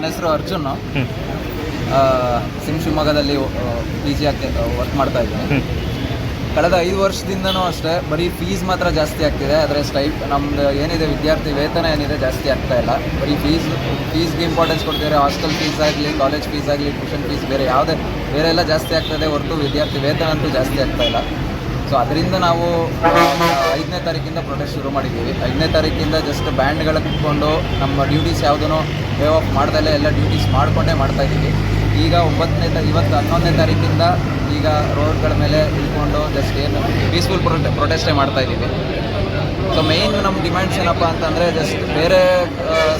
ನನ್ನ ಹೆಸರು ಅರ್ಜುನ್. ಸಿಮ್ ಶಿವಮೊಗ್ಗದಲ್ಲಿ ಪಿ ಜಿ ವರ್ಕ್ ಮಾಡ್ತಾ ಇದ್ದೀನಿ. ಕಳೆದ 5 ವರ್ಷದಿಂದನೂ ಅಷ್ಟೇ ಬರೀ ಫೀಸ್ ಮಾತ್ರ ಜಾಸ್ತಿ ಆಗ್ತಿದೆ. ಆದರೆ ನಮ್ಮದು ಏನಿದೆ ವಿದ್ಯಾರ್ಥಿ ವೇತನ ಏನಿದೆ ಜಾಸ್ತಿ ಆಗ್ತಾ ಇಲ್ಲ. ಬರೀ ಫೀಸ್ಗೆ ಇಂಪಾರ್ಟೆನ್ಸ್ ಕೊಡ್ತಿದ್ದಾರೆ. ಹಾಸ್ಟೆಲ್ ಫೀಸ್ ಆಗಲಿ, ಕಾಲೇಜ್ ಫೀಸ್ ಆಗಲಿ, ಟ್ಯೂಷನ್ ಫೀಸ್ ಬೇರೆ ಎಲ್ಲ ಜಾಸ್ತಿ ಆಗ್ತಾಯಿದೆ ಹೊರತು ವಿದ್ಯಾರ್ಥಿ ವೇತನ ಅಂತೂ ಜಾಸ್ತಿ ಆಗ್ತಾ ಇಲ್ಲ. ಸೊ ಅದರಿಂದ ನಾವು 5ನೇ ತಾರೀಕಿಂದ ಪ್ರೊಟೆಸ್ಟ್ ಶುರು ಮಾಡಿದ್ದೀವಿ. 5ನೇ ತಾರೀಕಿಂದ ಜಸ್ಟ್ ಬ್ಯಾಂಡ್ಗಳ ಕುತ್ಕೊಂಡು ನಮ್ಮ ಡ್ಯೂಟೀಸ್ ಯಾವುದೂ ವೇ ಆಫ್ ಮಾಡ್ದಲ್ಲೇ ಎಲ್ಲ ಡ್ಯೂಟೀಸ್ ಮಾಡಿಕೊಂಡೇ ಮಾಡ್ತಾಯಿದ್ದೀವಿ. ಈಗ ಇವತ್ತು 11ನೇ ತಾರೀಕಿಂದ ಈಗ ರೋಡ್ಗಳ ಮೇಲೆ ಇಳ್ಕೊಂಡು ಜಸ್ಟ್ ಏನು ಪೀಸ್ಫುಲ್ ಪ್ರೊಟೆಸ್ಟೇ ಮಾಡ್ತಾಯಿದ್ದೀವಿ. ಸೊ ಮೇಯ್ನ್ ನಮ್ಮ ಡಿಮ್ಯಾಂಡ್ಸ್ ಏನಪ್ಪ ಅಂತಂದರೆ ಜಸ್ಟ್ ಬೇರೆ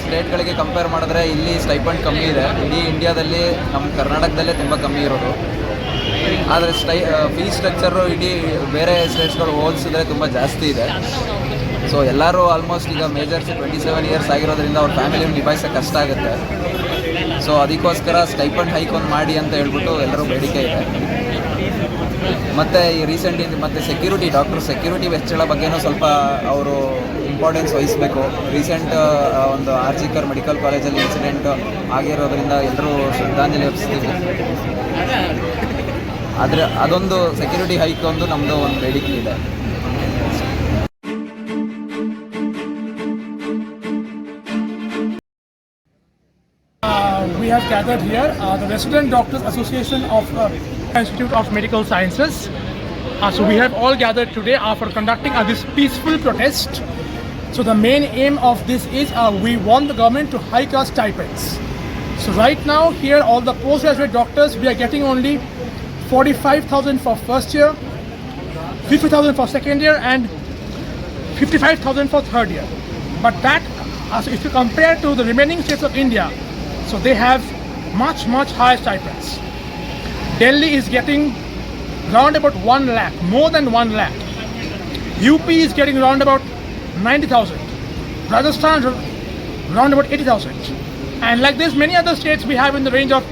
ಸ್ಟೇಟ್ಗಳಿಗೆ ಕಂಪೇರ್ ಮಾಡಿದ್ರೆ ಇಲ್ಲಿ ಸ್ಟೈಪಂಡ್ ಕಮ್ಮಿ ಇದೆ. ಇಡೀ ಇಂಡಿಯಾದಲ್ಲಿ ನಮ್ಮ ಕರ್ನಾಟಕದಲ್ಲೇ ತುಂಬ ಕಮ್ಮಿ ಇರೋದು. ಆದರೆ ಫೀಸ್ ಸ್ಟ್ರಕ್ಚರು ಇಡೀ ಬೇರೆ ಸ್ಟೇಟ್ಸ್ಗಳು ಹೋಲಿಸಿದ್ರೆ ತುಂಬ ಜಾಸ್ತಿ ಇದೆ. ಸೊ ಎಲ್ಲರೂ ಆಲ್ಮೋಸ್ಟ್ ಈಗ ಮೇಜರ್ಸ್ 27 ಇಯರ್ಸ್ ಆಗಿರೋದ್ರಿಂದ ಅವ್ರ ಫ್ಯಾಮಿಲಿ ನಿಭಾಯಿಸೋಕ್ಕೆ ಕಷ್ಟ ಆಗುತ್ತೆ. ಸೊ ಅದಕ್ಕೋಸ್ಕರ ಸ್ಟೈಪಂಡ್ ಹೈಕ್ ಒಂದು ಮಾಡಿ ಅಂತ ಹೇಳ್ಬಿಟ್ಟು ಎಲ್ಲರೂ ಬೇಡಿಕೆ ಇದೆ. ಮತ್ತು ಈ ಮತ್ತು ಸೆಕ್ಯೂರಿಟಿ ಹೆಚ್ಚಳ ಬಗ್ಗೆನೂ ಸ್ವಲ್ಪ ಅವರು ಇಂಪಾರ್ಟೆನ್ಸ್ ವಹಿಸಬೇಕು. ರೀಸೆಂಟ್ ಒಂದು ಆರ್ಜಿಕರ್ ಮೆಡಿಕಲ್ ಕಾಲೇಜಲ್ಲಿ ಇನ್ಸಿಡೆಂಟ್ ಆಗಿರೋದ್ರಿಂದ ಎಲ್ಲರೂ ಶ್ರದ್ಧಾಂಜಲಿ ಅರ್ಪಿಸ್ತೀವಿ. ಆದರೆ ಅದೊಂದು ಸೆಕ್ಯೂರಿಟಿ ಹೈಕ್ ನಮ್ಮದು ಒಂದು ಬೇಡಿಕೆ ಇದೆ. We have gathered here the Resident Doctors Association of Institute of Medical Sciences. So we have all gathered today for conducting this peaceful protest. So the main aim of this is we want the government to hike our stipends. So right now here all the postgraduate doctors, we are getting only 45,000 for first year, 50,000 for second year and 55,000 for third year. But that, if you compare to the remaining states of India, so they have much higher stipends. Delhi is getting round about 1 lakh, more than 1 lakh. UP is getting round about 90,000. Rajasthan round about 80,000. And like this, many other states we have in the range of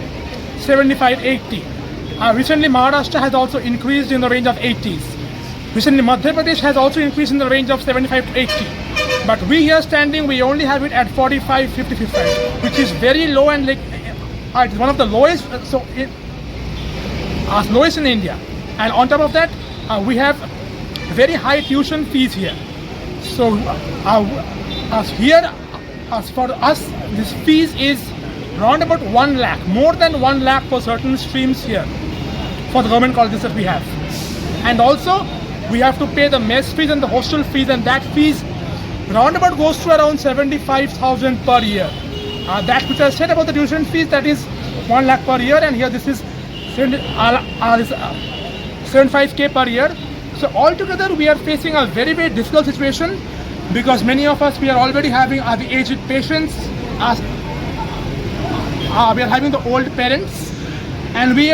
75-80. Recently Maharashtra has also increased in the range of 80s. Recently Madhya Pradesh has also increased in the range of 75-80. But we here standing, we only have it at 45-55, which is very low and it's one of the lowest, lowest in India. And on top of that, we have very high tuition fees here. So for us, this fees is round about 1 lakh, more than 1 lakh for certain streams here for the government colleges that we have. And also, we have to pay the mess fees and the hostel fees, and that fees roundabout goes to around 75,000 per year. That which I said about the tuition fees, that is 1 lakh per year, and here this is 75k per year. So altogether we are facing a very difficult situation, because many of us, we are already having the aged patients, we are having the old parents, and we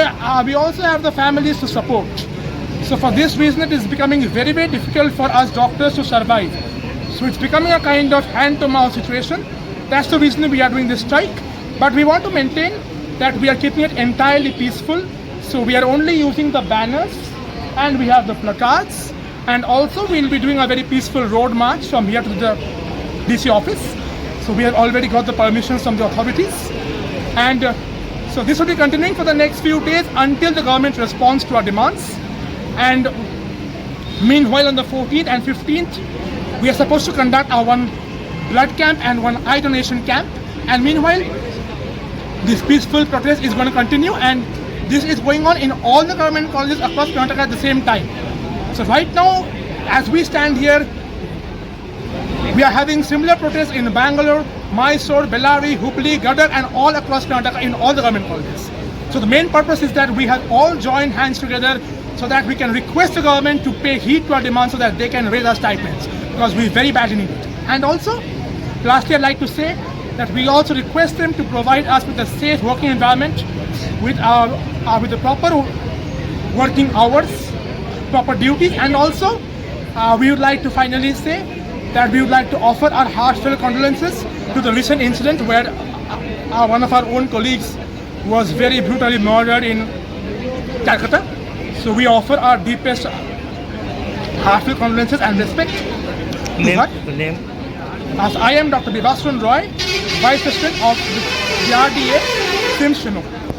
also have the families to support. So for this reason it is becoming very difficult for us doctors to survive. So it's becoming a kind of hand-to-mouth situation. That's the reason we are doing this strike. But we want to maintain that we are keeping it entirely peaceful. So we are only using the banners and we have the placards. And also we'll be doing a very peaceful road march from here to the DC office. So we have already got the permissions from the authorities. And so this will be continuing for the next few days until the government responds to our demands. And meanwhile on the 14th and 15th, we are supposed to conduct our one blood camp and one eye donation camp. And meanwhile, this peaceful protest is going to continue, and this is going on in all the government colleges across Karnataka at the same time. So right now, as we stand here, we are having similar protests in Bangalore, Mysore, Bellary, Hubli, Gadag, and all across Karnataka in all the government colleges. So the main purpose is that we have all joined hands together so that we can request the government to pay heed to our demands so that they can raise our stipends, because we very badly need it. And also, lastly, I'd like to say that we also request them to provide us with a safe working environment with the proper working hours, proper duties. And also, we would like to finally say that we would like to offer our heartfelt condolences to the recent incident where one of our own colleagues was very brutally murdered in Calcutta. So we offer our deepest heartfelt condolences and respect. Name? As I am Dr. Bivaswan Roy, Vice President of the RDA, Sim Shinu.